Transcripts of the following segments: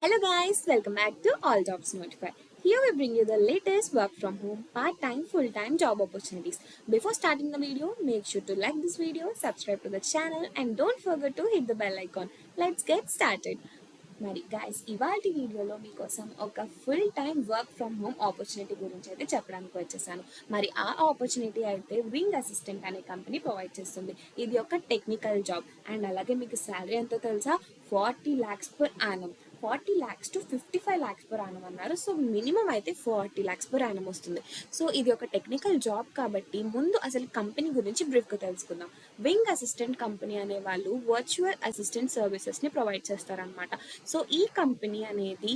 Hello guys, welcome back to All Jobs Notify. Here we bring you the latest work from home, part-time, full-time job opportunities. Before starting the video, make sure to like this video, subscribe to the channel and don't forget to hit the bell icon. Let's get started. మరి guys ఇవాల్టి వీడియోలో మీకోసం ఒక full time work from home opportunity గురించి అయితే చెప్పడానికి వచ్చేసాను. మరి ఆ ఆపర్చునిటీ అయితే వింగ్ అసిస్టెంట్ అనే కంపెనీ ప్రొవైడ్ చేస్తుంది. ఇది ఒక టెక్నికల్ జాబ్ అండ్ అలాగే మీకు శాలరీ ఎంతో తెలుసా, 40 lakhs per annum. 40 lakhs to 55 lakhs per annum అన్నారు. సో మినిమం అయితే 40 lakhs per annum వస్తుంది. సో ఇది ఒక టెక్నికల్ జాబ్ కాబట్టి ముందు అసలు కంపెనీ గురించి బ్రీఫ్గా తెలుసుకుందాం. వింగ్ అసిస్టెంట్ కంపెనీ అనే వాళ్ళు వర్చువల్ అసిస్టెంట్ సర్వీసెస్ని ప్రొవైడ్ చేస్తారనమాట. సో ఈ కంపెనీ అనేది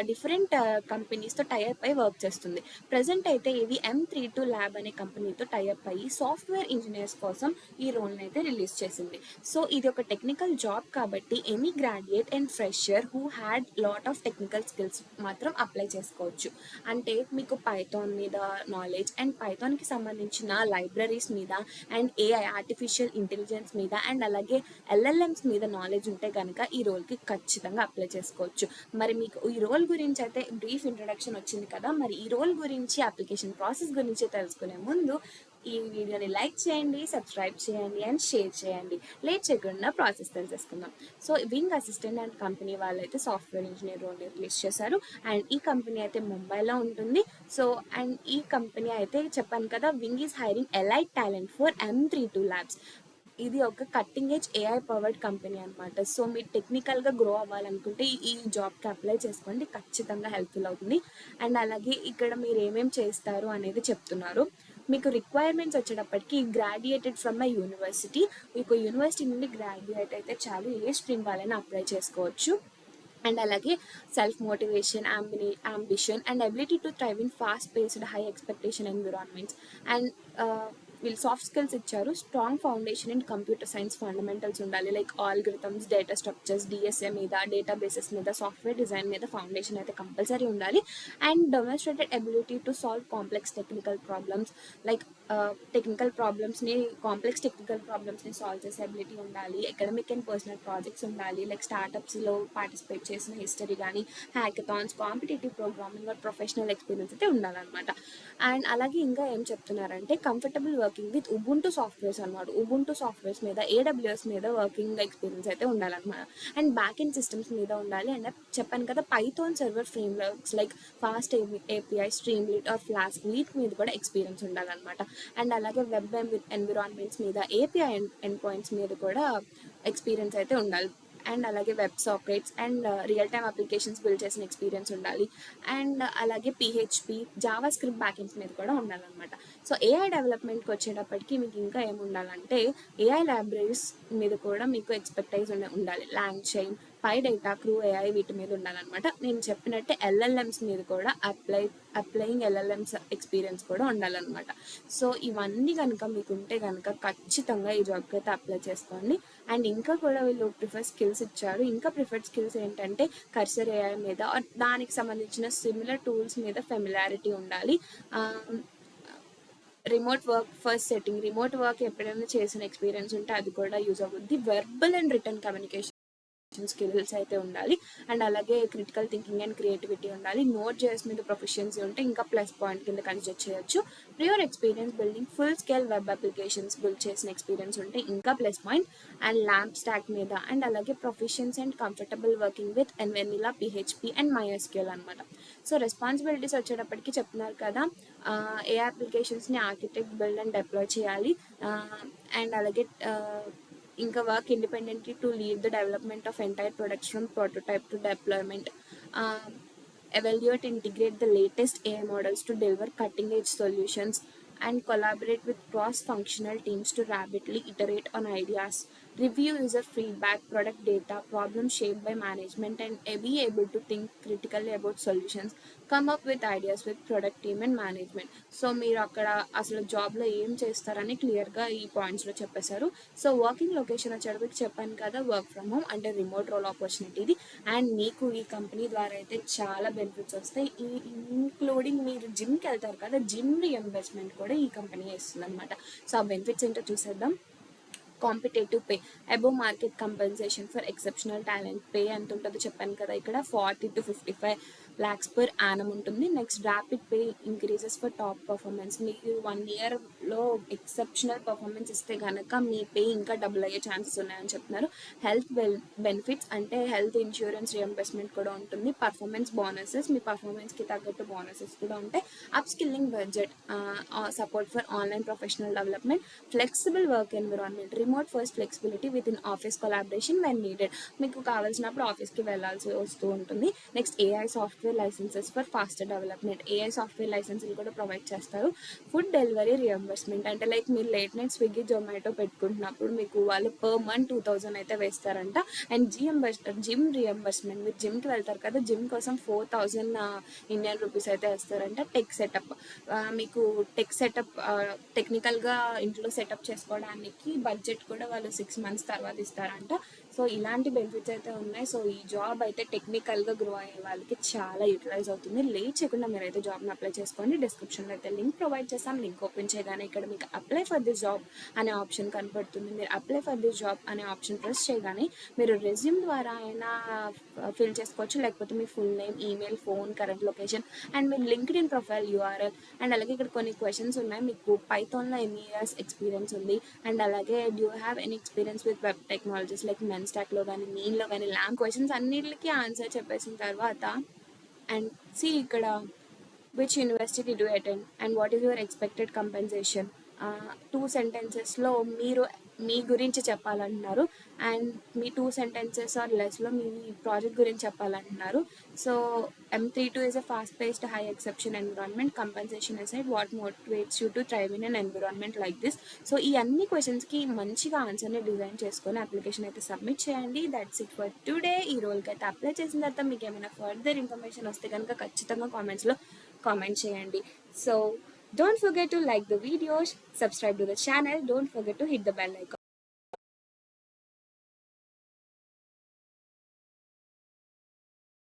డిఫరెంట్ కంపెనీస్తో టైఅప్ అయి వర్క్ చేస్తుంది. ప్రజెంట్ అయితే ఇది M32 ల్యాబ్ అనే కంపెనీతో టైఅప్ అయ్యి సాఫ్ట్వేర్ ఇంజనీర్స్ కోసం ఈ రోల్ని అయితే రిలీజ్ చేసింది. సో ఇది ఒక టెక్నికల్ జాబ్ కాబట్టి any graduate and fresher who had lot of technical skills మాత్రం అప్లై చేసుకోవచ్చు. అంటే మీకు పైథాన్ మీద నాలెడ్జ్ అండ్ పైథాన్కి సంబంధించిన లైబ్రరీస్ మీద అండ్ AI ఆర్టిఫిషియల్ ఇంటెలిజెన్స్ మీద అండ్ అలాగే LLMs మీద నాలెడ్జ్ ఉంటే కనుక ఈ రోల్కి ఖచ్చితంగా అప్లై చేసుకోవచ్చు. మరి మీకు ఈ రోల్ గురించి అయితే బ్రీఫ్ ఇంట్రొడక్షన్ వచ్చింది కదా, మరి ఈ రోల్ గురించి అప్లికేషన్ ప్రాసెస్ గురించి తెలుసుకునే ముందు ఈ వీడియోని లైక్ చేయండి, సబ్స్క్రైబ్ చేయండి అండ్ షేర్ చేయండి. లేట్ చేయకుండా ప్రాసెస్ తెలిసేసుకుందాం. So wing assistant and company వాళ్ళు అయితే సాఫ్ట్వేర్ ఇంజనీర్ రోల్ని రిలీజ్ చేశారు అండ్ ఈ కంపెనీ అయితే ముంబైలో ఉంటుంది. సో అండ్ ఈ కంపెనీ అయితే చెప్పాను కదా, wing is hiring elite talent for M32 labs. ఇది ఒక cutting age AI powered company అనమాట. సో మీరు టెక్నికల్గా గ్రో అవ్వాలనుకుంటే ఈ జాబ్కి అప్లై చేసుకోండి, ఖచ్చితంగా హెల్ప్ఫుల్ అవుతుంది. అండ్ అలాగే ఇక్కడ మీరు ఏమేమి చేస్తారు అనేది చెప్తున్నారు. మీకు రిక్వైర్మెంట్స్ వచ్చేటప్పటికి గ్రాడ్యుయేటెడ్ ఫ్రమ్ మై యూనివర్సిటీ, మీకు యూనివర్సిటీ నుండి గ్రాడ్యుయేట్ అయితే చాలు, ఏ స్ట్రీమ్ వాళ్ళైనా అప్లై చేసుకోవచ్చు. అండ్ అలాగే self motivation, ambition and ability to thrive in fast paced high expectation environments. And వీళ్ళు సాఫ్ట్ స్కిల్స్ ఇచ్చారు. Strong foundation in computer science fundamentals ఉండాలి, like algorithms, data structures, DSA మీద, డేటాబేసెస్ మీద, software design మీద foundation అయితే compulsory ఉండాలి. And demonstrated ability to solve complex technical problems, like complex technical ప్రాబ్లమ్స్ని solve చేసే ఎబిలిటీ ఉండాలి. అకాడమిక్ అండ్ పర్సనల్ ప్రాజెక్ట్స్ ఉండాలి, లైక్ స్టార్టప్స్లో పార్టిసిపేట్ చేసిన హిస్టరీ కానీ, hackathons, competitive programming are professional experience అయితే ఉండాలన్నమాట. అండ్ అలాగే ఇంకా ఏం చెప్తున్నారంటే comfortable working with Ubuntu softwares అనమాట. ఉబుంటు సాఫ్ట్వేర్స్ మీద, AWS మీద వర్కింగ్ ఎక్స్పీరియన్స్ అయితే ఉండాలన్నమాట. అండ్ బ్యాక్ ఎండ్ సిస్టమ్స్ మీద ఉండాలి. అండ్ చెప్పాను కదా, Python server frameworks like fast API, Streamlit or Flask, వీటి మీద కూడా ఎక్స్పీరియన్స్ ఉండాలన్నమాట. అండ్ అలాగే వెబ్ ఎన్విరాన్మెంట్స్ మీద, API ఎండ్ పాయింట్స్ మీద కూడా ఎక్స్పీరియన్స్ అయితే ఉండాలి. అండ్ అలాగే web sockets and real time applications build చేసిన ఎక్స్పీరియన్స్ ఉండాలి. అండ్ అలాగే PHP, జావా స్క్రిప్ట్ బ్యాకెండ్స్ మీద కూడా ఉండాలన్నమాట. సో AI డెవలప్మెంట్కి వచ్చేటప్పటికి మీకు ఇంకా ఏమి ఉండాలంటే AI లైబ్రరీస్ మీద కూడా మీకు ఎక్స్పర్టైజ్ ఉండాలి. లాంగ్చైన్, PyData, Crew AI వీటి మీద ఉండాలన్నమాట. నేను చెప్పినట్టే LLMs మీద కూడా అప్లయింగ్ LLMs ఎక్స్పీరియన్స్ కూడా ఉండాలన్నమాట. సో ఇవన్నీ కనుక మీకు ఉంటే కనుక ఖచ్చితంగా ఈ జాబ్కి అయితే అప్లై చేసుకోండి. అండ్ ఇంకా కూడా వీళ్ళు ప్రిఫర్ స్కిల్స్ ఇచ్చారు. ఇంకా ప్రిఫర్డ్ స్కిల్స్ ఏంటంటే కర్సర్ AI మీద దానికి సంబంధించిన సిమిలర్ టూల్స్ మీద ఫెమిలారిటీ ఉండాలి. Remote work first setting, remote work ఎప్పుడైనా చేసిన ఎక్స్పీరియన్స్ ఉంటే అది కూడా యూజ్ అవుతుంది. Verbal and return communication skills అయితే ఉండాలి. అండ్ అలాగే క్రిటికల్ థింకింగ్ అండ్ క్రియేటివిటీ ఉండాలి. Node.js మీద ప్రొఫిషియన్సీ ఉంటే ఇంకా ప్లస్ పాయింట్ కింద కన్సిడర్ చేయొచ్చు. Prior experience building full scale web applications build చేసిన ఎక్స్పీరియన్స్ ఉంటే ఇంకా plus point. And lamp stock మీద అండ్ అలాగే proficiency and comfortable working with Vanilla, PHP and MySQL అనమాట. సో రెస్పాన్సిబిలిటీస్ వచ్చేటప్పటికి చెప్తున్నారు కదా, ఏ అప్లికేషన్స్ని ఆర్కిటెక్ట్, బిల్డ్ అండ్ డిప్లాయ్ చేయాలి. అండ్ అలాగే ఇంకా work independently to lead the development of entire products from prototype to deployment. Evaluate, integrate the latest AI models to deliver cutting edge solutions and collaborate with cross-functional teams to rapidly iterate on ideas. Review user feedback, product data, problems shaped by management and be able to think critically about solutions. Come up with ideas with product team and management. So మీరు అక్కడ అసలు జాబ్లో ఏం చేస్తారని క్లియర్గా ఈ పాయింట్స్లో చెప్పేశారు. So working location వచ్చేటప్పటికి చెప్పాను కదా, వర్క్ ఫ్రమ్ హోమ్ అంటే రిమోట్ రోల్ ఆపర్చునిటీ ఇది. అండ్ మీకు ఈ కంపెనీ ద్వారా అయితే చాలా బెనిఫిట్స్ వస్తాయి, ఇంక్లూడింగ్ మీరు జిమ్కి వెళ్తారు కదా, జిమ్ రీఎంబర్స్మెంట్ కూడా ఈ కంపెనీ ఇస్తుంది అనమాట. సో ఆ బెనిఫిట్స్ ఏంటో చూసేద్దాం. Competitive pay, above market compensation for exceptional talent. Pay ఎంత ఉంటుందో చెప్పాను కదా, ఇక్కడ 40 to 55 lakhs per annum ఉంటుంది. Next rapid pay increases for top performance. మీరు 1 yearలో ఎక్సెప్షనల్ పర్ఫార్మెన్స్ ఇస్తే కనుక మీ పే ఇంకా డబుల్ అయ్యే ఛాన్సెస్ ఉన్నాయని చెప్తున్నారు. హెల్త్ బెనిఫిట్స్ అంటే హెల్త్ ఇన్సూరెన్స్ రియంబర్స్మెంట్ కూడా ఉంటుంది. పర్ఫార్మెన్స్ బోనసెస్, మీ పర్ఫార్మెన్స్కి తగ్గట్టు బోనసెస్ కూడా ఉంటాయి. Up skilling budget, support for online professional development, flexible work environment, remote first flexibility with in office collaboration when needed. మీకు కావాల్సినప్పుడు ఆఫీస్కి వెళ్ళాల్సి వస్తూ ఉంటుంది. Next AI software licenses for faster development. AI software లైసెన్సులు కూడా ప్రొవైడ్ చేస్తారు. ఫుడ్ డెలివరీ రియంబర్స్మెంట్ అంటే లైక్ మీరు లేట్ నైట్ స్విగ్గీ జొమాటో పెట్టుకుంటున్నప్పుడు మీకు వాళ్ళు per month 2000 అయితే వేస్తారంట. అండ్ జిమ్ రియంబర్స్మెంట్, మీరు జిమ్కి వెళ్తారు కదా, జిమ్ కోసం 4000 ఇండియన్ రూపీస్ అయితే వేస్తారంట. టెక్ సెటప్, మీకు టెక్ సెటప్ టెక్నికల్గా ఇంట్లో సెటప్ చేసుకోవడానికి బడ్జెట్ కూడా వాళ్ళు 6 months తర్వాత ఇస్తారంట. సో ఇలాంటి బెనిఫిట్స్ అయితే ఉన్నాయి. సో ఈ జాబ్ అయితే టెక్నికల్గా గ్రో అయ్యే వాళ్ళకి చాలా యూటిలైజ్ అవుతుంది. లేట్ చేయకుండా మీరైతే జాబ్ని అప్లై చేసుకోండి. డిస్క్రిప్షన్లో అయితే లింక్ ప్రొవైడ్ చేస్తాం. లింక్ ఓపెన్ చేయగానే ఇక్కడ మీకు అప్లై ఫర్ దిస్ జాబ్ అనే ఆప్షన్ కనపడుతుంది. మీరు అప్లై ఫర్ దిస్ జాబ్ అనే ఆప్షన్ ప్రెస్ చేయగానే మీరు రెజ్యూమ్ ద్వారా అయినా ఫిల్ చేసుకోవచ్చు, లేకపోతే మీ full name, email, phone, current location and మీ లింక్డ్ఇన్ ప్రొఫైల్ యూఆర్ఎల్. అండ్ అలాగే ఇక్కడ కొన్ని క్వశ్చన్స్ ఉన్నాయి. మీకు పైథాన్లో ఎన్ని ఇయర్స్ ఎక్స్పీరియన్స్ ఉంది, అండ్ అలాగే do have any experience with web technologies like మెన్స్టాక్లో కానీ, మీన్లో కానీ, ల్యామ్ క్వశ్చన్స్ అన్నిటికీ ఆన్సర్ చెప్పేసిన తర్వాత అండ్ సి ఇక్కడ which university do attend and what is your expected compensation. 2 sentencesలో మీరు మీ గురించి చెప్పాలంటున్నారు. అండ్ మీ 2 sentences ఆర్ లెస్లో మీ ప్రాజెక్ట్ గురించి చెప్పాలంటున్నారు. So M32 is a fast-paced, high-exception environment. Compensation aside, what motivates you to thrive in an environment like this? So ఈ అన్ని క్వశ్చన్స్కి మంచిగా ఆన్సర్ని డిజైన్ చేసుకొని అప్లికేషన్ అయితే సబ్మిట్ చేయండి. That's it for today. ఈ రోల్కి అయితే అప్లై చేసిన తర్వాత మీకు ఏమైనా ఫర్దర్ ఇన్ఫర్మేషన్ వస్తే కనుక ఖచ్చితంగా కామెంట్స్లో కామెంట్ చేయండి. So don't forget to like the videos, subscribe to the channel, don't forget to hit the bell icon.